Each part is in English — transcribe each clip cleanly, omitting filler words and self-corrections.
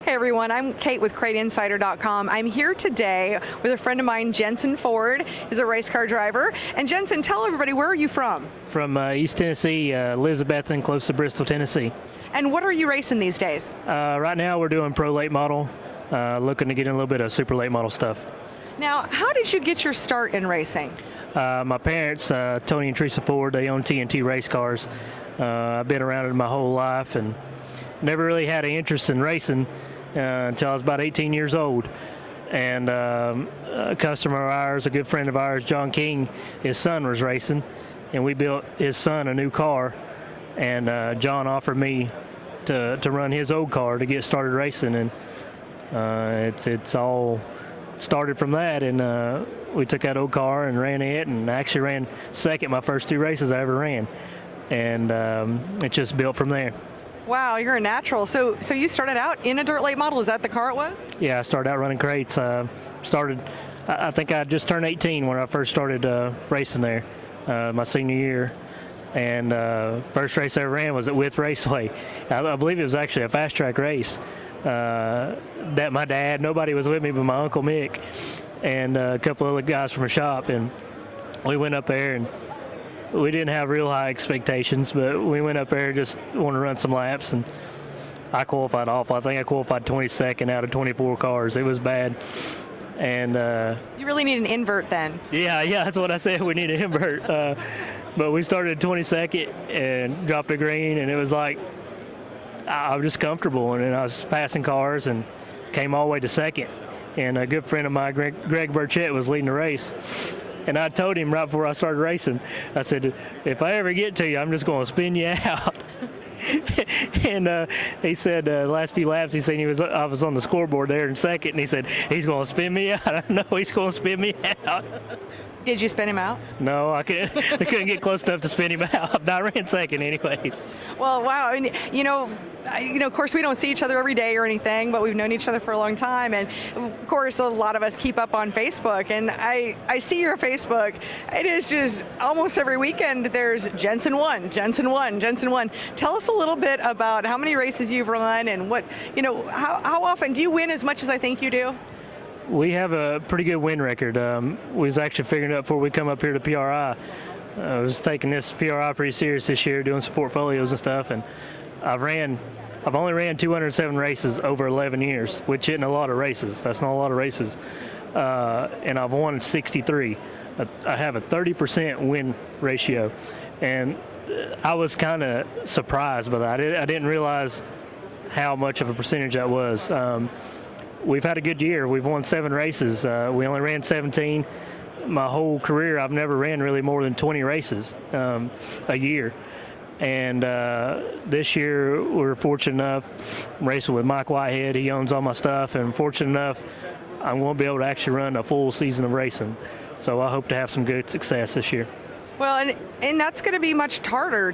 Hey everyone, I'm Kate with CrateInsider.com. I'm here today with a friend of mine, Jensen Ford. He's a race car driver. And Jensen, tell everybody, where are you from? From East Tennessee, Elizabethton, close to Bristol, Tennessee. And what are you racing these days? Right now we're doing pro late model, looking to get in a little bit of super late model stuff. Now, how did you get your start in racing? My parents, Tony and Teresa Ford, they own TNT race cars. I've been around it my whole life and never really had an interest in racing until I was about 18 years old. And a customer of ours, a good friend of ours, John King, his son was racing, and we built his son a new car. And John offered me to run his old car to get started racing, and it's all started from that. And we took that old car and ran it, and I actually ran second my first two races I ever ran, and it just built from there. Wow, you're a natural. So you started out in a dirt late model. Is that the car it was? Yeah, I started out running crates. I think I just turned 18 when I first started racing there, my senior year. And first race I ever ran was at With Raceway. I believe it was actually a fast track race. That my dad, nobody was with me but my Uncle Mick and a couple other guys from a shop. And we went up there, and we didn't have real high expectations, but we went up there just want to run some laps, and I qualified awful. I think I qualified 22nd out of 24 cars. It was bad. And you really need an invert then. Yeah, that's what I said. We need an invert. But we started 22nd and dropped a green, and it was like I was just comfortable, and I was passing cars and came all the way to second. And a good friend of mine, Greg Burchett, was leading the race. And I told him right before I started racing, I said, if I ever get to you, I'm just going to spin you out. And he said, last few laps, I was on the scoreboard there in second, and he said, he's going to spin me out. I know he's going to spin me out. Did you spin him out? No, I couldn't get close enough to spin him out. I ran second anyways. Well, wow. And, of course, we don't see each other every day or anything, but we've known each other for a long time. And, of course, a lot of us keep up on Facebook. And I see your Facebook. It is just almost every weekend there's Jensen won, Jensen won, Jensen won. Tell us a little bit about how many races you've run and how often do you win as much as I think you do? We have a pretty good win record. We was actually figuring it out before we come up here to PRI. I was taking this PRI pretty serious this year, doing some portfolios and stuff, and I've only ran 207 races over 11 years, which isn't a lot of races. That's not a lot of races. And I've won 63. I have a 30% win ratio, and I was kind of surprised by that. I didn't realize how much of a percentage that was. We've had a good year. We've won 7 races. We only ran 17. My whole career, I've never ran really more than 20 races a year. And this year, we're fortunate enough, I'm racing with Mike Whitehead. He owns all my stuff. And fortunate enough, I'm going to be able to actually run a full season of racing. So I hope to have some good success this year. Well, and that's going to be much harder.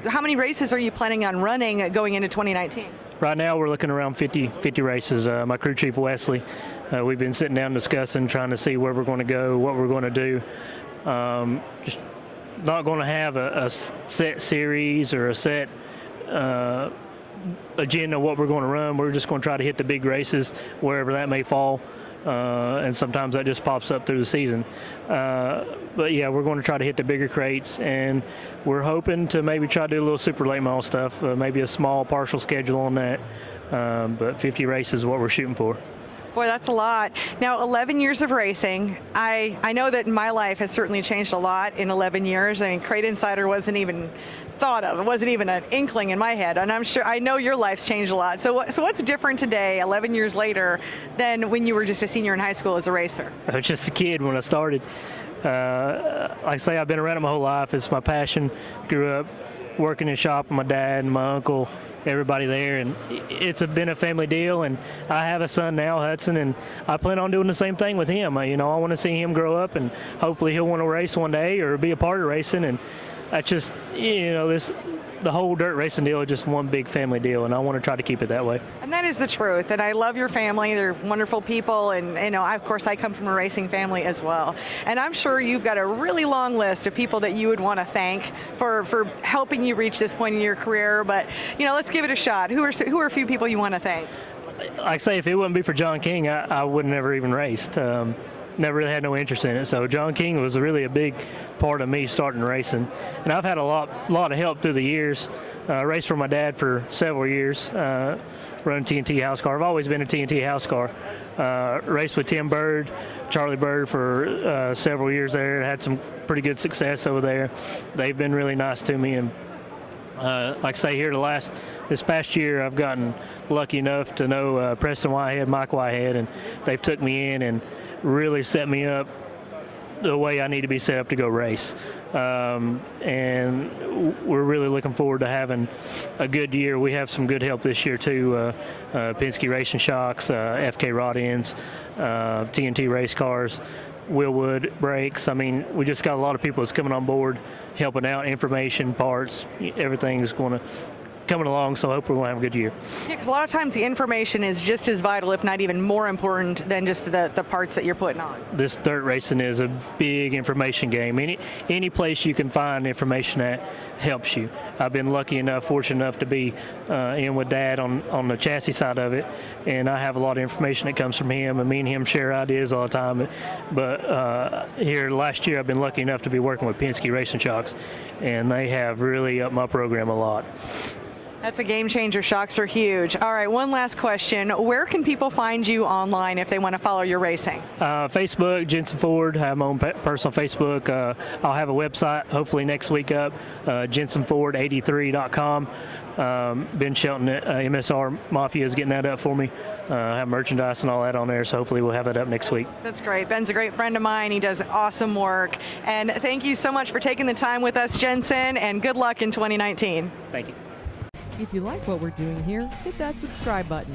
How many races are you planning on running going into 2019? Right now, we're looking around 50 races. My crew chief, Wesley, we've been sitting down discussing, trying to see where we're going to go, what we're going to do. Just not going to have a set series or a set agenda what we're going to run. We're just going to try to hit the big races wherever that may fall. And sometimes that just pops up through the season. But yeah, we're going to try to hit the bigger crates, and we're hoping to maybe try to do a little super late model stuff, maybe a small partial schedule on that. But 50 races is what we're shooting for. Boy, that's a lot. Now, 11 years of racing. I know that my life has certainly changed a lot in 11 years. I mean, Crate Insider wasn't even thought of. It wasn't even an inkling in my head. And I know your life's changed a lot. So what's different today, 11 years later, than when you were just a senior in high school as a racer? I was just a kid when I started. Like I say, I've been around it my whole life. It's my passion. Grew up working in a shop with my dad and my uncle, everybody there, and it's been a family deal. And I have a son now, Hudson, and I plan on doing the same thing with him. I want to see him grow up, and hopefully he'll want to race one day or be a part of racing. And that's just, the whole dirt racing deal is just one big family deal, and I want to try to keep it that way. And that is the truth. And I love your family. They're wonderful people. And, of course, I come from a racing family as well. And I'm sure you've got a really long list of people that you would want to thank for helping you reach this point in your career. But, let's give it a shot. Who are a few people you want to thank? like I say, if it wouldn't be for John King, I would have never even raced. Never really had no interest in it. So John King was really a big part of me starting racing. And I've had a lot of help through the years. Raced for my dad for several years, running TNT house car. I've always been a TNT house car. Raced with Tim Bird, Charlie Bird for several years there. Had some pretty good success over there. They've been really nice to me. And like I say, this past year, I've gotten lucky enough to know Preston Whitehead, Mike Whitehead, and they've took me in and really set me up the way I need to be set up to go race. And we're really looking forward to having a good year. We have some good help this year too. Penske Racing Shocks, FK Rod Ends, TNT race cars, Willwood brakes. I mean, we just got a lot of people that's coming on board, helping out, information, parts, everything's coming along, so hopefully we'll have a good year. Yeah, because a lot of times the information is just as vital, if not even more important, than just the parts that you're putting on. This dirt racing is a big information game. Any place you can find information at helps you. I've been fortunate enough to be in with Dad on the chassis side of it, and I have a lot of information that comes from him, and me and him share ideas all the time. But here last year, I've been lucky enough to be working with Penske Racing Shocks, and they have really upped my program a lot. That's a game changer. Shocks are huge. All right, one last question. Where can people find you online if they want to follow your racing? Facebook, Jensen Ford. I have my own personal Facebook. I'll have a website hopefully next week up, JensenFord83.com. Ben Shelton at MSR Mafia is getting that up for me. I have merchandise and all that on there, so hopefully we'll have it up next week. That's great. Ben's a great friend of mine. He does awesome work. And thank you so much for taking the time with us, Jensen, and good luck in 2019. Thank you. If you like what we're doing here, hit that subscribe button.